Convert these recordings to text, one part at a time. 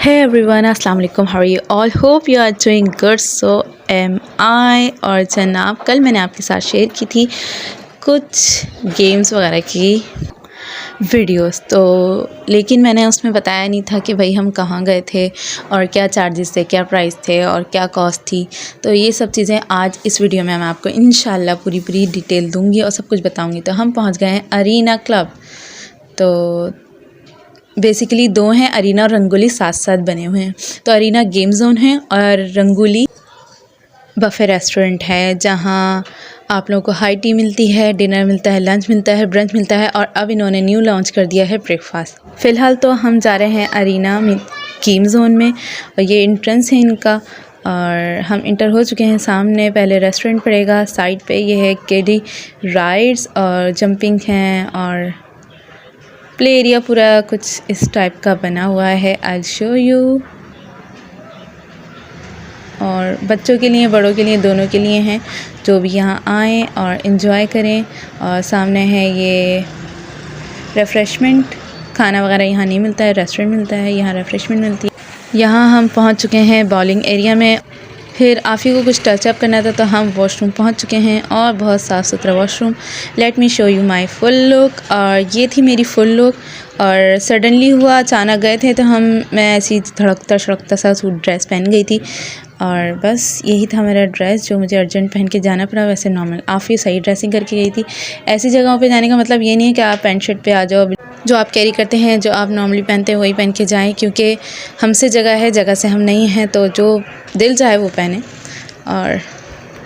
Hey everyone, अस्सलाम वालेकुम, how are you all? Hope you are doing good. So am I। और जनाब कल मैंने आपके साथ शेयर की थी कुछ गेम्स वगैरह की वीडियोस, तो लेकिन मैंने उसमें बताया नहीं था कि भाई हम कहाँ गए थे और क्या चार्जेस थे, क्या प्राइस थे और क्या कॉस्ट थी। तो ये सब चीज़ें आज इस वीडियो में मैं आपको इंशाल्लाह पूरी डिटेल दूँगी और सब कुछ बताऊँगी। तो हम पहुँच गए हैं अरीना क्लब। तो बेसिकली दो हैं, अरीना और रंगोली साथ साथ बने हुए हैं। तो अरीना गेम जोन है और रंगोली बफ़े रेस्टोरेंट है, जहां आप लोगों को हाई टी मिलती है, डिनर मिलता है, लंच मिलता है, ब्रंच मिलता है और अब इन्होंने न्यू लॉन्च कर दिया है ब्रेकफास्ट। फ़िलहाल तो हम जा रहे हैं अरीना गेम जोन में और ये एंट्रेंस है इनका और हम इंटर हो चुके हैं। सामने पहले रेस्टोरेंट पड़ेगा, साइड पे ये है किडी राइड्स और जंपिंग हैं और प्ले एरिया पूरा कुछ इस टाइप का बना हुआ है। I show you. और बच्चों के लिए, बड़ों के लिए, दोनों के लिए हैं, जो भी यहाँ आएँ और इन्जॉय करें। और सामने है ये रेफ़्रेशमेंट, खाना वगैरह यहाँ नहीं मिलता है, रेस्टोरेंट मिलता है, यहाँ रेफ़्रेशमेंट मिलती है। यहाँ हम पहुँच चुके हैं बॉलिंग एरिया में। फिर आफ़ी को कुछ टचअप करना था तो हम वॉशरूम पहुंच चुके हैं और बहुत साफ़ सुथरा washroom. Let me show you my full look. और ये थी मेरी फुल लुक और सडनली हुआ, अचानक गए थे तो मैं ऐसी धड़कता सा सूट ड्रेस पहन गई थी और बस यही था मेरा ड्रेस जो मुझे अर्जेंट पहन के जाना पड़ा। वैसे नॉर्मल आफ़ी सही ड्रेसिंग करके गई थी। ऐसी जगहों पे जाने का मतलब ये नहीं है कि आप पैंट शर्ट पे आ जाओ, जो आप कैरी करते हैं, जो आप नॉर्मली पहनते हैं वही पहन के जाएं, क्योंकि हमसे जगह है, जगह से हम नहीं हैं, तो जो दिल चाहे वो पहने। और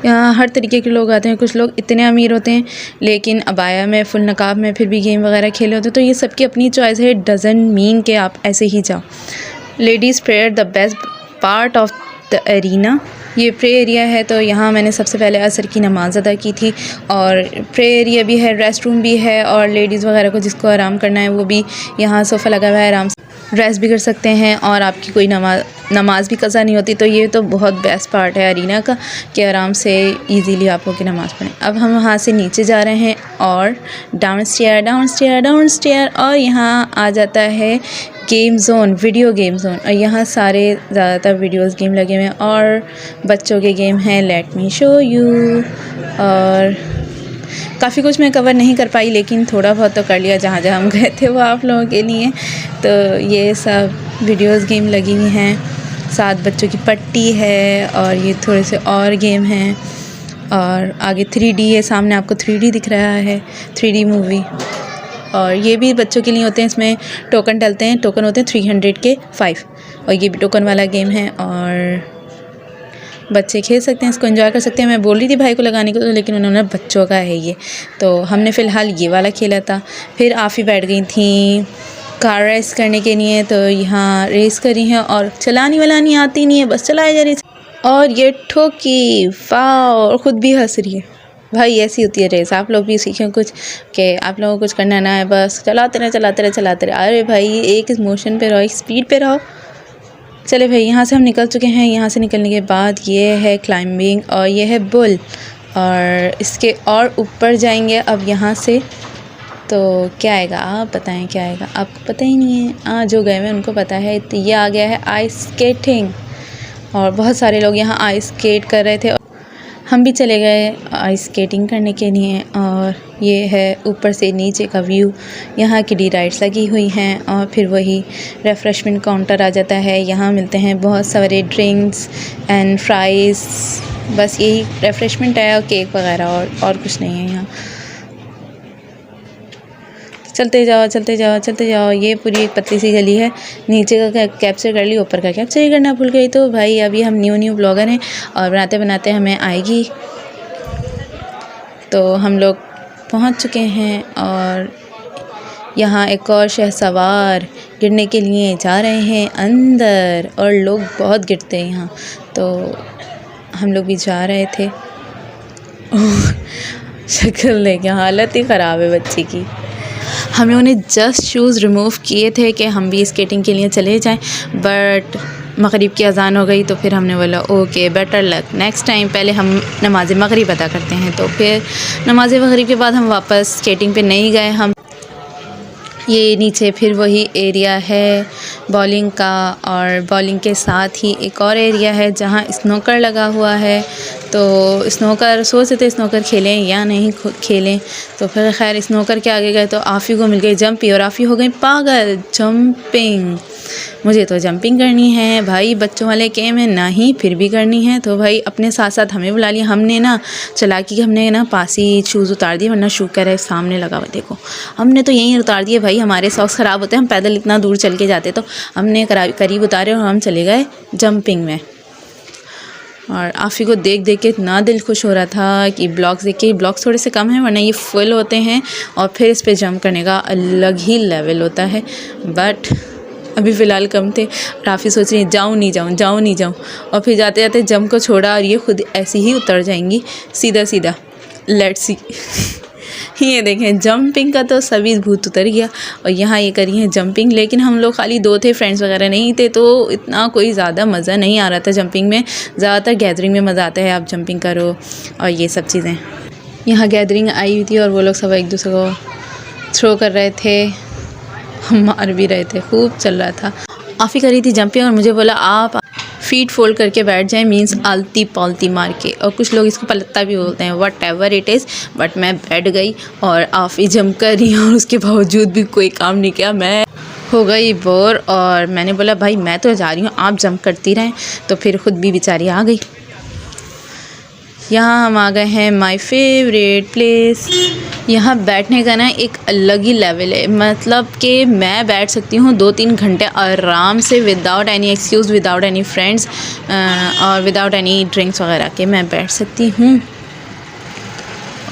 यहाँ हर तरीके के लोग आते हैं। कुछ लोग इतने अमीर होते हैं लेकिन अबाया में, फुल नकाब में फिर भी गेम वगैरह खेले होते हैं। तो ये सबकी अपनी चॉइस है, इट डज़ंट मीन कि आप ऐसे ही जाओ। Ladies prayer the best part of the arena. ये प्रे एरिया है, तो यहाँ मैंने सबसे पहले असर की नमाज़ अदा की थी। और प्रे एरिया भी है, रेस्ट रूम भी है और लेडीज़ वगैरह को जिसको आराम करना है वो भी यहाँ सोफ़ा लगा हुआ है, आराम से रेस्ट भी कर सकते हैं और आपकी कोई नमाज भी कज़ा नहीं होती। तो ये तो बहुत बेस्ट पार्ट है अरीना का कि आराम से इजीली आप लोग की नमाज़ पढ़ें। अब हम वहाँ से नीचे जा रहे हैं और डाउन स्टेयर और यहाँ आ जाता है game zone, video game zone. और यहाँ सारे ज़्यादातर वीडियोस गेम लगे हुए हैं और बच्चों के गेम हैं। Let me show you. और काफ़ी कुछ मैं कवर नहीं कर पाई लेकिन थोड़ा बहुत तो कर लिया, जहाँ जहाँ हम गए थे वो आप लोगों के लिए। तो ये सब वीडियोस गेम लगी हुई हैं, साथ बच्चों की पट्टी है और ये थोड़े से और गेम हैं। और आगे 3D है, सामने आपको 3D दिख रहा है, 3D मूवी। और ये भी बच्चों के लिए होते हैं, इसमें टोकन डलते हैं, टोकन होते हैं 300 के 5 और ये भी टोकन वाला गेम है और बच्चे खेल सकते हैं, इसको एंजॉय कर सकते हैं। मैं बोल रही थी भाई को लगाने को, लेकिन उन्होंने बच्चों का है ये, तो हमने फ़िलहाल ये वाला खेला था। फिर आफ़ी बैठ गई थी कार रेस करने के लिए, तो यहाँ रेस करी है और चलानी वलानी आती नहीं है, बस चलाई जा रही है। और ये ठोकी वाह, और ख़ुद भी हंस रही है। भाई ऐसी होती है रेस, आप लोग भी सीखें कुछ कि आप लोगों को कुछ करना ना है, बस चलाते रहे। अरे भाई एक मोशन पे रहो, एक स्पीड पे रहो। चले भाई, यहाँ से हम निकल चुके हैं। यहाँ से निकलने के बाद ये है क्लाइंबिंग और ये है बुल और इसके और ऊपर जाएंगे अब यहाँ से। तो क्या आएगा आप बताएं, क्या आएगा? आपको पता ही नहीं है? हाँ, जो गए हैं उनको पता है। तो ये आ गया है आइस स्केटिंग और बहुत सारे लोग यहाँ आइस स्केट कर रहे थे, हम भी चले गए आइस स्केटिंग करने के लिए। और ये है ऊपर से नीचे का व्यू, यहाँ की डी राइड्स लगी हुई हैं और फिर वही रेफ़्रेशमेंट काउंटर आ जाता है। यहाँ मिलते हैं बहुत सारे ड्रिंक्स एंड फ्राइज़, बस यही रेफ़्रेशमेंट है और केक वगैरह, और कुछ नहीं है यहाँ। चलते जाओ। ये पूरी एक पतली सी गली है, नीचे का कैप्चर कर ली, ऊपर का कैप्चर ही करना भूल गई। तो भाई अभी हम न्यू ब्लॉगर हैं और बनाते हमें आएगी। तो हम लोग पहुंच चुके हैं और यहाँ एक और शहसवार गिरने के लिए जा रहे हैं अंदर और लोग बहुत गिरते हैं यहाँ, तो हम लोग भी जा रहे थे। शक्ल देख, हालत ही ख़राब है बच्ची की। हम लोगों ने जस्ट शूज़ रिमूव किए थे कि हम भी स्केटिंग के लिए चले जाएं, बट मगरिब की अज़ान हो गई। तो फिर हमने बोला okay better luck next time, पहले हम नमाज़ मगरिब अदा करते हैं। तो फिर नमाज़ मगरिब के बाद हम वापस स्केटिंग पे नहीं गए। हम ये नीचे फिर वही एरिया है बॉलिंग का, और बॉलिंग के साथ ही एक और एरिया है जहाँ स्नोकर लगा हुआ है। तो स्नोकर सोच रहे थे स्नोकर खेलें या नहीं खेलें, तो फिर खैर स्नोकर के आगे गए तो आफ़ी को मिल गई जंपी और आफ़ी हो गई पागल। जंपिंग, मुझे तो जंपिंग करनी है भाई, बच्चों वाले गेम है ना ही फिर भी करनी है। तो भाई अपने साथ साथ हमें बुला लिया। हमने ना चालाकी हमने ना पास ही शूज़ उतार दिए, वरना शू कह रहे सामने लगा हुआ देखो, हमने तो यहीं उतार दिए भाई, हमारे सॉक्स ख़राब होते हैं, हम पैदल इतना दूर चल के जाते, तो हमने करीब उतारे और हम चले गए जंपिंग में। और आफ़ी को देख देख के इतना दिल खुश हो रहा था कि ब्लॉक्स देख के, ब्लॉक्स थोड़े से कम हैं वरना ये फुल होते हैं और फिर इस पे जंप करने का अलग ही लेवल होता है, बट अभी फ़िलहाल कम थे। आफ़ी सोच रही है जाऊँ नहीं जाऊँ, और फिर जाते जाते जंप को छोड़ा और ये खुद ऐसी ही उतर जाएंगी सीधा। Let's see. ये देखें जंपिंग का तो सभी भूत उतर गया, और यहाँ ये करी है जंपिंग। लेकिन हम लोग खाली 2 थे, फ्रेंड्स वगैरह नहीं थे, तो इतना कोई ज़्यादा मज़ा नहीं आ रहा था जंपिंग में। ज़्यादातर गैदरिंग में मज़ा आता है, आप जंपिंग करो और ये सब चीज़ें। यहाँ गैदरिंग आई हुई थी और वो लोग सब एक दूसरे को थ्रो कर रहे थे, हम मार भी रहे थे, खूब चल रहा था। आफ़ी करी थी जंपिंग और मुझे बोला आप फीट फोल्ड करके बैठ जाएं, मीन्स आलती पालती मार के, और कुछ लोग इसको पलत्ता भी बोलते हैं, what ever it is. But मैं बैठ गई और आफ़ी जंप कर रही और उसके बावजूद भी कोई काम नहीं किया। मैं हो गई बोर और मैंने बोला भाई मैं तो जा रही हूँ, आप जंप करती रहें। तो फिर ख़ुद भी बेचारी आ गई। यहाँ हम आ गए हैं माय फेवरेट प्लेस। यहाँ बैठने का ना एक अलग ही लेवल है, मतलब कि मैं बैठ सकती हूँ 2-3 घंटे आराम से without any excuse, without any friends और विदाउट एनी ड्रिंक्स वगैरह के मैं बैठ सकती हूँ।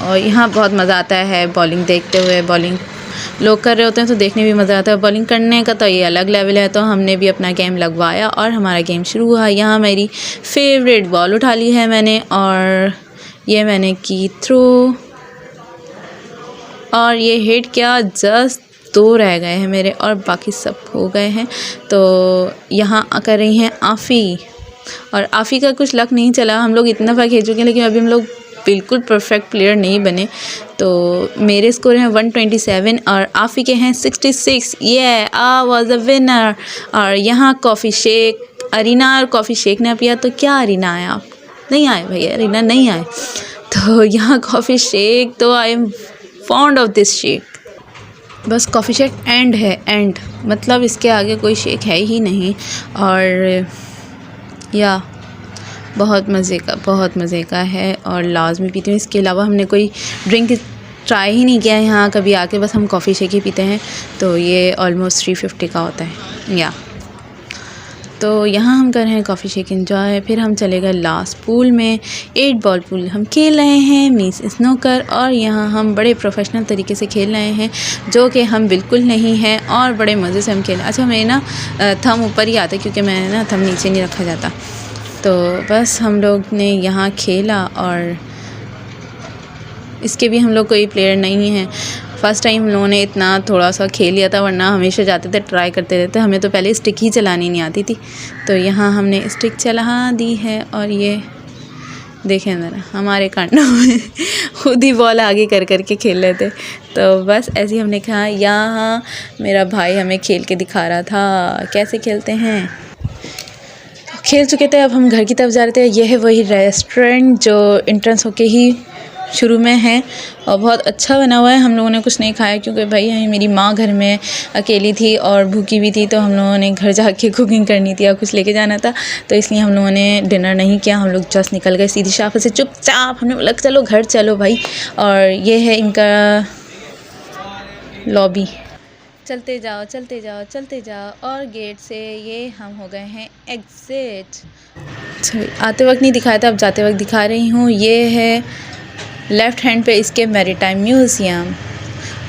और यहाँ बहुत मज़ा आता है बॉलिंग देखते हुए। बॉलिंग लोग कर रहे होते हैं तो देखने भी मज़ा आता है, बॉलिंग करने का तो ये अलग लेवल है। तो हमने भी अपना गेम लगवाया और हमारा गेम शुरू हुआ। यहाँ मेरी फेवरेट बॉल उठा ली है मैंने और ये मैंने की थ्रो और ये हिट किया। जस्ट 2 रह गए हैं मेरे और बाकी सब हो गए हैं। तो यहाँ कर रही हैं आफ़ी, और आफ़ी का कुछ लक नहीं चला। हम लोग इतना बार खेल चुके हैं लेकिन अभी हम लोग बिल्कुल परफेक्ट प्लेयर नहीं बने। तो मेरे स्कोर हैं 127 और आफ़ी के हैं 66। ये आई वाज अ विनर। और यहाँ कॉफ़ी शेक अरीना और कॉफ़ी शेक ने पिया। तो क्या अरीना आया, आप नहीं आए भैया, अरीना नहीं आए। तो यहाँ कॉफ़ी शेक, तो I am fond of this shake. बस कॉफ़ी शेक एंड है, एंड मतलब इसके आगे कोई शेक है ही नहीं। और या बहुत मज़े का है और लाजमी पीती हूँ। इसके अलावा हमने कोई ड्रिंक ट्राई ही नहीं किया है यहाँ कभी आके, बस हम कॉफ़ी शेक ही पीते हैं। तो ये ऑलमोस्ट 350 का होता है या। तो यहाँ हम कर रहे हैं कॉफ़ी शेक एंजॉय। फिर हम चले गए लास्ट पूल में, 8 बॉल पूल हम खेल रहे हैं, मीन्स स्नोकर। और यहाँ हम बड़े प्रोफेशनल तरीके से खेल रहे हैं, जो कि हम बिल्कुल नहीं हैं, और बड़े मज़े से हम खेल। अच्छा मेरे ना थंब ऊपर ही आता है क्योंकि मैंने ना थंब नीचे नहीं रखा जाता। तो बस हम लोग ने यहाँ खेला और इसके भी हम लोग कोई प्लेयर नहीं हैं। फ़र्स्ट टाइम हम लोगों ने इतना थोड़ा सा खेल लिया था, वरना हमेशा जाते थे ट्राई करते रहते। हमें तो पहले स्टिक ही चलानी नहीं आती थी। तो यहाँ हमने स्टिक चला दी है और ये देखें ज़रा हमारे कांडों में खुद ही बॉल आगे कर के खेल रहे थे। तो बस ऐसे ही हमने कहा। यहाँ मेरा भाई हमें खेल के दिखा रहा था कैसे खेलते हैं। खेल चुके थे, अब हम घर की तरफ जा रहे थे। यह है वही रेस्टोरेंट जो एंट्रेंस होके ही शुरू में है और बहुत अच्छा बना हुआ है। हम लोगों ने कुछ नहीं खाया क्योंकि भाई मेरी माँ घर में अकेली थी और भूखी भी थी, तो हम लोगों ने घर जाके कुकिंग करनी थी और कुछ लेके जाना था। तो इसलिए हम लोगों ने डिनर नहीं किया। हम लोग जस्ट निकल गए सीधी शाफा से चुपचाप। हमने बोला चलो घर चलो भाई। और ये है इनका लॉबी। चलते जाओ और गेट से ये हम हो गए हैं एग्जिट। आते वक्त नहीं दिखाया था, अब जाते वक्त दिखा रही हूँ। ये है लेफ़्ट हैंड पे इसके मैरीटाइम म्यूज़ियम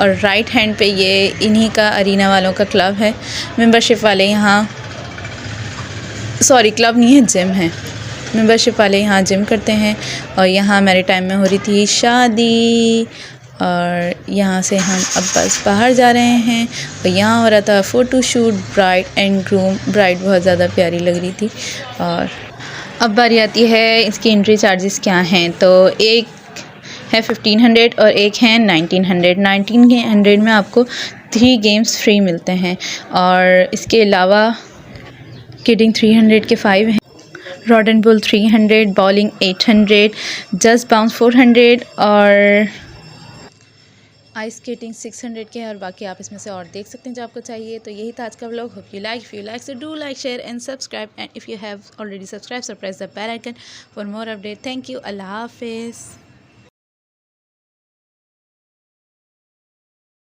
और राइट हैंड पे ये इन्हीं का अरीना वालों का क्लब है। मेंबरशिप वाले यहाँ, सॉरी क्लब नहीं है, जिम है। मेंबरशिप वाले यहाँ जिम करते हैं। और यहाँ मैरीटाइम में हो रही थी शादी। और यहाँ से हम अब बस बाहर जा रहे हैं और यहाँ हो रहा था photo shoot bride and groom. Bride बहुत ज़्यादा प्यारी लग रही थी। और अब बारी आती है इसकी एंट्री चार्जेस क्या हैं। तो एक है 1500 और एक है 1900। 1900 में आपको 3 गेम्स फ्री मिलते हैं। और इसके अलावा किडिंग 300 के 5 हैं, rod and bull 300, bowling 800, just bounce 400 और आइस स्केटिंग 600 के हैं। और बाकी आप इसमें से और देख सकते हैं जो आपको चाहिए। तो यही था आज का vlog. Hope you like, if you like so do like, share and subscribe, and if you have already subscribe so press the bell icon for more update. Thank you, अल्लाह हाफिज़।